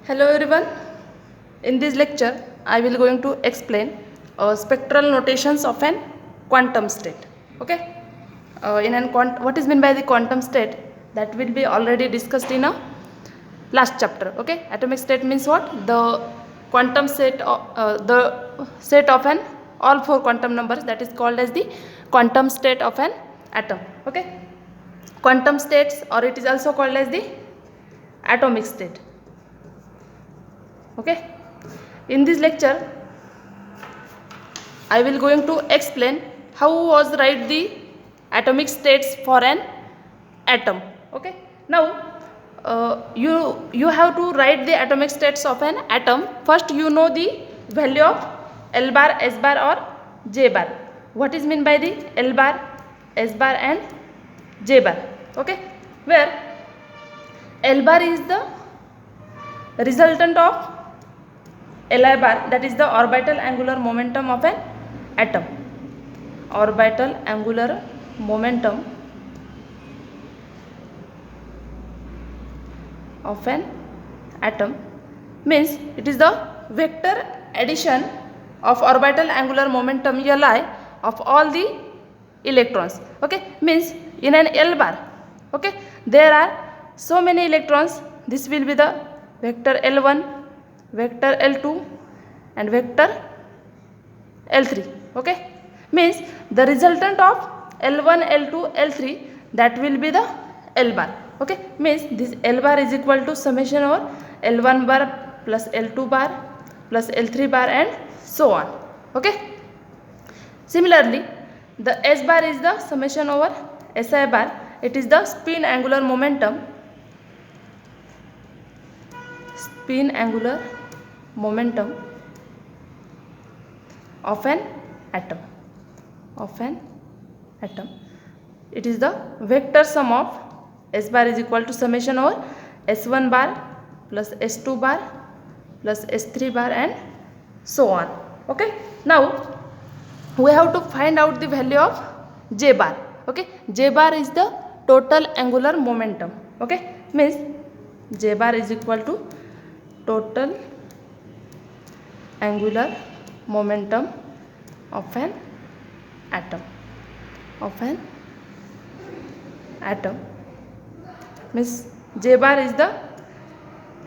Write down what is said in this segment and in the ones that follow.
Hello everyone. In this lecture, I will going to explain spectral notations of an quantum state. Okay. What is meant by the quantum state? That will be already discussed in a last chapter. Okay. Atomic state means what? The quantum set of the set of an all four quantum numbers, that is called as the quantum state of an atom. Okay. Quantum states, or it is also called as the atomic state. Okay, in this lecture I will going to explain how was write the atomic states for an atom. Okay, now you have to write the atomic states of an atom. First you know the value of L bar, S bar or J bar. What is meant by the L bar, S bar and J bar? Okay, where L bar is the resultant of Li bar, that is the orbital angular momentum of an atom. Orbital angular momentum of an atom means it is the vector addition of orbital angular momentum Li of all the electrons. Okay, means in an L bar, okay, there are so many electrons. This will be the vector L1, vector L2 and vector L3. Okay, means the resultant of L1, L2, L3, that will be the L bar. Okay, means this L bar is equal to summation over L1 bar plus L2 bar plus L3 bar and so on. Okay, similarly the S bar is the summation over Si bar. It is the spin angular momentum of an atom. It is the vector sum of S bar is equal to summation over S1 bar plus S2 bar plus S3 bar and so on. Okay, now we have to find out the value of J bar. Okay, J bar is the total angular momentum. Okay, means J bar is equal to total angular momentum of an atom. Means J bar is the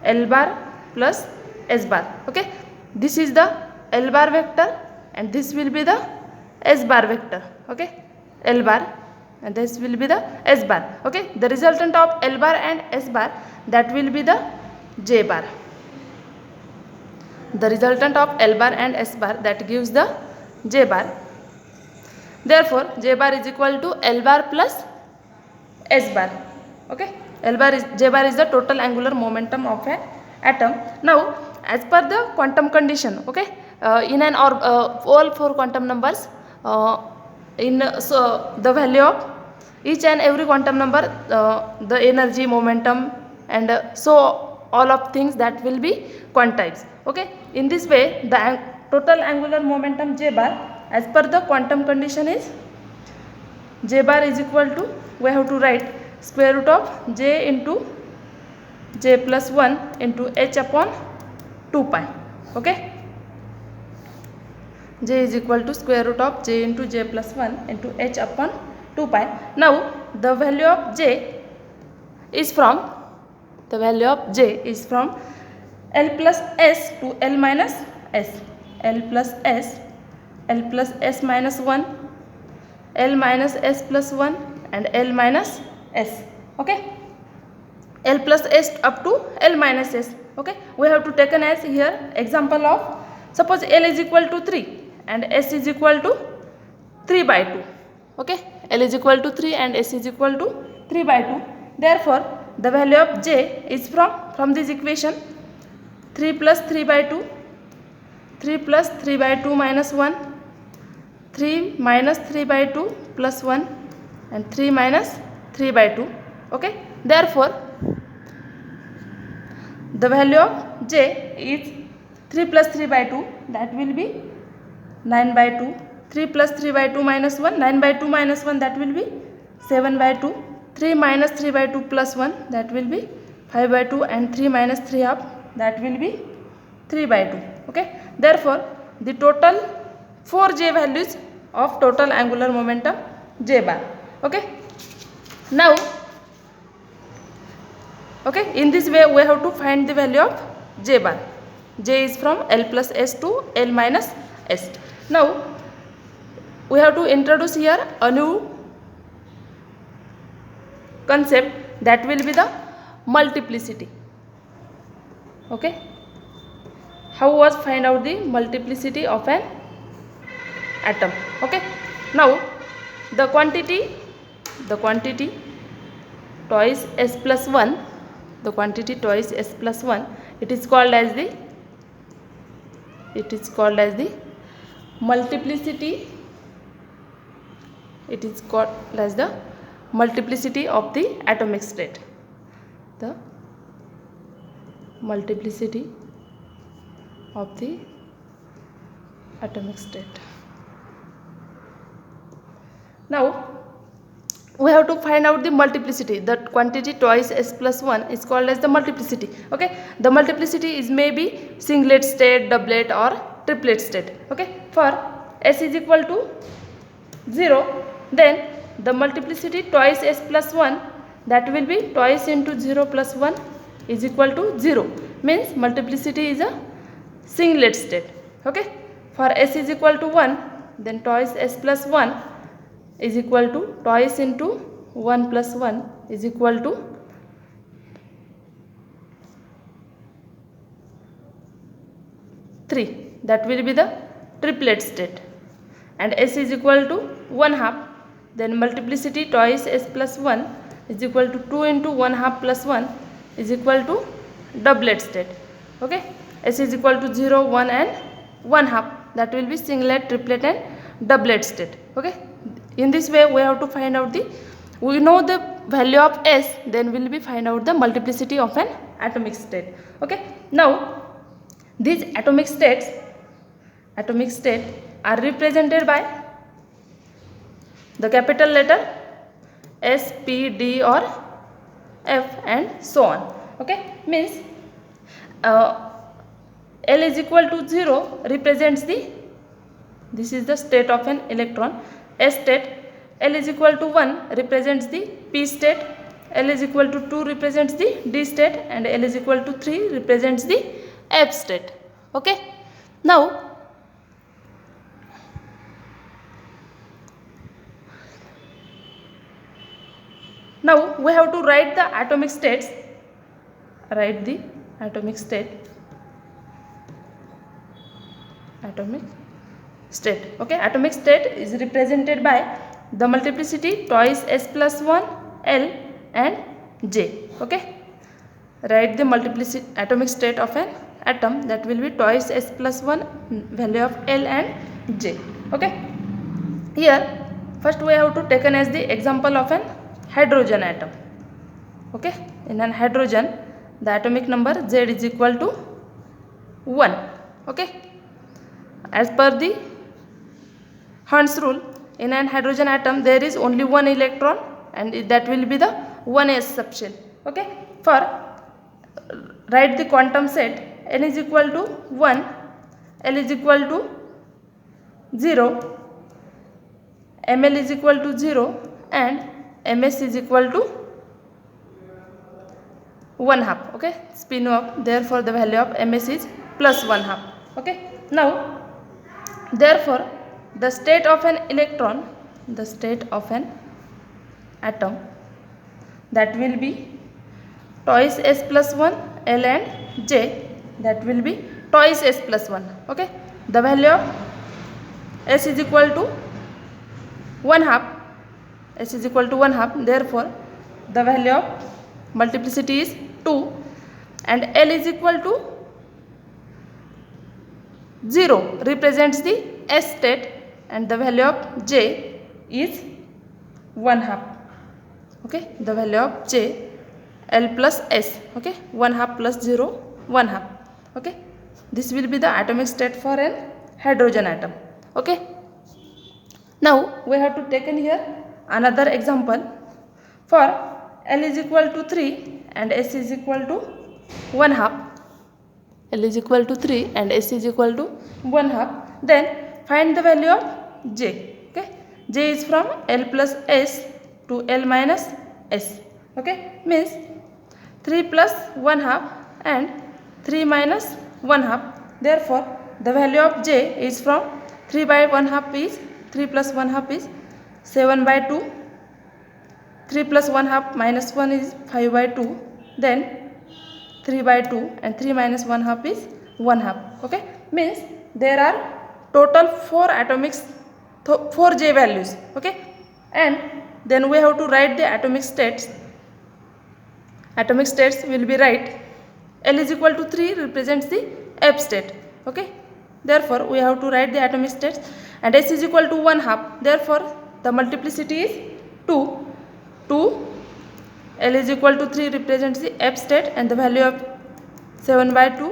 L bar plus S bar. Okay, this is the L bar vector and this will be the S bar vector. Okay, L bar and this will be the S bar. Okay, the resultant of L bar and S bar, that will be the J bar. The resultant of L bar and S bar, that gives the J bar. Therefore J bar is equal to L bar plus S bar. Okay, J bar is the total angular momentum of an atom. Now as per the quantum condition, okay, in an all four quantum numbers, so the value of each and every quantum number, the energy, momentum and so all of things, that will be quantized. Okay, in this way the total angular momentum J bar as per the quantum condition is J bar is equal to, we have to write square root of J into J plus 1 into H upon 2 pi. Okay, J is equal to square root of J into J plus 1 into H upon 2 pi. Now the value of J is from L plus S to L minus S. L plus S minus 1, L minus S plus 1 and L minus S. Okay, L plus S up to L minus S. Okay, we have to take an as here example of, suppose L is equal to 3 and S is equal to 3 by 2. Okay, L is equal to 3 and S is equal to 3 by 2. Therefore the value of J is from this equation 3 plus 3 by 2, 3 plus 3 by 2 minus 1, 3 minus 3 by 2 plus 1 and 3 minus 3 by 2. Okay, therefore the value of J is 3 plus 3 by 2, that will be 9 by 2. 3 plus 3 by 2 minus 1, 9 by 2 minus 1, that will be 7 by 2. 3 minus 3 by 2 plus 1, that will be 5 by 2 and 3 minus 3 half, that will be 3 by 2. Okay, therefore the total 4 j values of total angular momentum j bar. Okay, now okay, in this way we have to find the value of j bar. J is from L plus S to L minus S. Now we have to introduce here a new concept, that will be the multiplicity. Okay, how was find out the multiplicity of an atom? Okay, now the quantity twice s plus 1, the quantity twice s plus 1, it is called as the multiplicity. It is called as the multiplicity of the atomic state. The multiplicity of the atomic state. Now we have to find out the multiplicity. The quantity twice s plus 1 is called as the multiplicity. Okay, the multiplicity is maybe singlet state, doublet or triplet state. Okay, for s is equal to 0, then the multiplicity twice s plus 1, that will be twice into 0 plus 1 is equal to 0, means multiplicity is a singlet state. Okay, for s is equal to 1, then twice s plus 1 is equal to twice into 1 plus 1 is equal to 3, that will be the triplet state. And s is equal to 1 half, then multiplicity twice s plus 1 is equal to 2 into 1 half plus 1 is equal to doublet state. Okay, s is equal to 0, 1 and 1 half, that will be singlet, triplet and doublet state. Okay, in this way we have to find out we know the value of s, then we will be find out the multiplicity of an atomic state. Okay, now these atomic states are represented by the capital letter S, P, D or F and so on. Okay, means L is equal to 0 represents this is the state of an electron, S state. L is equal to 1 represents the P state, L is equal to 2 represents the D state, and L is equal to 3 represents the F state. Okay, now we have to write the atomic states. Write the atomic state. Okay, atomic state is represented by the multiplicity twice s plus 1, L and J. Okay, write the multiplicity atomic state of an atom, that will be twice s plus 1, value of L and J. Okay, here first we have to taken as the example of an hydrogen atom. Okay, in an hydrogen the atomic number Z is equal to 1. Okay, as per the Hund's rule, in an hydrogen atom there is only one electron, and that will be the 1s subshell. Okay, for write the quantum set, n is equal to 1, L is equal to 0, Ml is equal to 0 and Ms is equal to 1 half. Okay, spin off, therefore the value of Ms is plus 1 half. Okay, now therefore the state of an electron, the state of an atom, that will be twice s plus 1, L and J, that will be twice s plus 1. Okay, the value of s is equal to 1 half, s is equal to 1 half, therefore the value of multiplicity is 2, and L is equal to 0 represents the s state, and the value of J is 1 half. Okay, the value of J, L plus S. Okay, 1 half plus 0, 1 half. Okay, this will be the atomic state for an hydrogen atom. Okay, now we have to take in here another example. For L is equal to 3 and S is equal to 1 half. L is equal to 3 and S is equal to 1/2. Then find the value of J. Okay, J is from L plus S to L minus S. Okay, means 3 plus 1/2 and 3 minus 1/2. Therefore the value of J is from 3 by 1/2 is 3 plus 1/2 is 7 by 2. 3 plus 1/2 minus 1 is 5 by 2. Then 3 by 2 and 3 minus 1/2 is 1/2. Okay, means there are total 4 atomic 4 J values. Okay, and then we have to write the atomic states. Atomic states will be write L is equal to 3 represents the F state. Okay, therefore we have to write the atomic states, and S is equal to 1/2. Therefore the multiplicity is 2. 2 L is equal to 3 represents the F state, and the value of 7 by 2,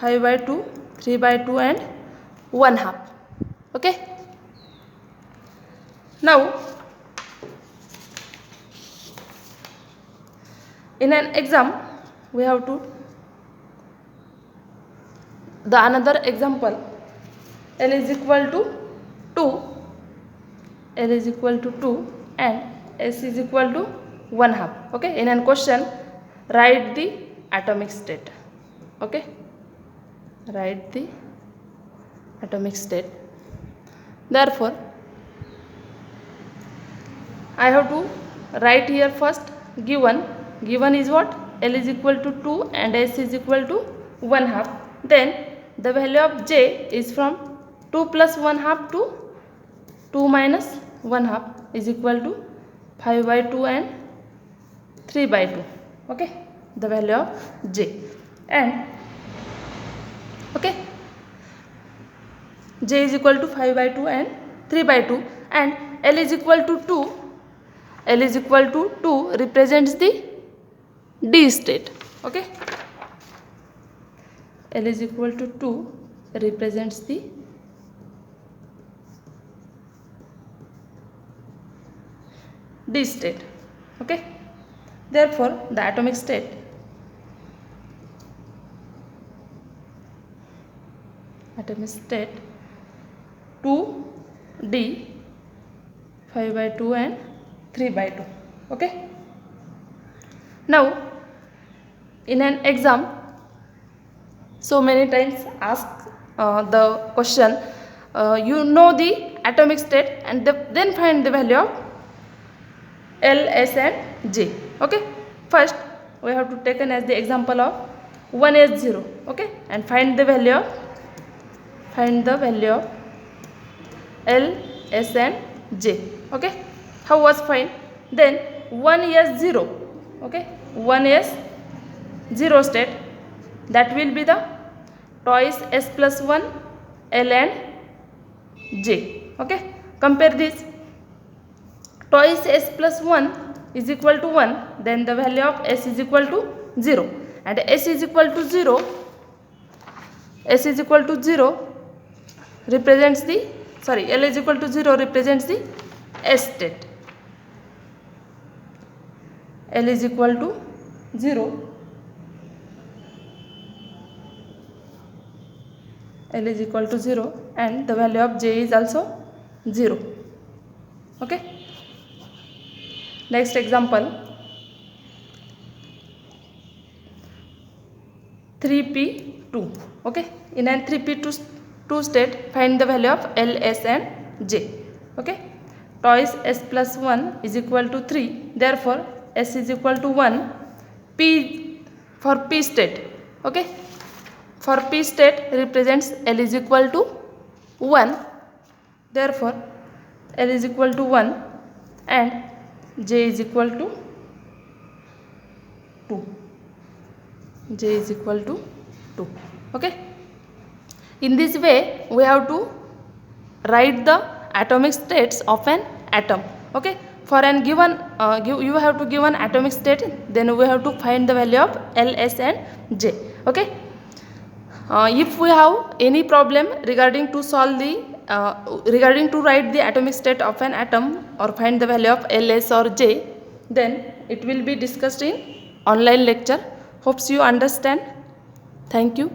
5 by 2, 3 by 2 and 1/2. Okay, now in an exam we have to the another example. L is equal to 2, L is equal to 2 and S is equal to 1/2. Okay, in an question write the atomic state. Okay, write the atomic state. Therefore I have to write here first given is what? L is equal to 2 and S is equal to 1/2. Then the value of J is from 2 plus 1/2 to 2 minus 1/2 is equal to 5 by 2 and 3 by 2. Okay, the value of J. And okay, J is equal to 5 by 2 and 3 by 2, and L is equal to 2. L is equal to 2 represents the D state. Okay, L is equal to 2 represents the D state. Okay, therefore the atomic state atomic state 2D 5 by 2 and 3 by 2. Okay, now in an exam so many times ask the question, you know the atomic state and then find the value of L, S and J. Okay, first we have to take as the example of 1s0. Okay, and find the value of L, S and J. Okay, how was find? Then 1s0. Okay, 1s0 state, that will be the twice S plus 1 L and J. Okay, compare this. Twice S plus 1 is equal to 1, then the value of S is equal to 0, and S is equal to 0 represents the L is equal to 0 represents the S state. L is equal to 0, L is equal to 0, and the value of J is also 0. Okay, next example 3p2. Okay, in an 3p2 state find the value of L, S and J. Okay, twice S plus 1 is equal to 3, therefore S is equal to 1. P for P state. Okay, for P state represents L is equal to 1, therefore L is equal to 1 and J is equal to 2. J is equal to 2. Okay, in this way we have to write the atomic states of an atom. Okay, for an given you have to give an atomic state, then we have to find the value of L, S and J. Okay, if we have any problem regarding to solve the regarding to write the atomic state of an atom or find the value of L, S or J, then it will be discussed in online lecture. Hopes you understand. Thank you.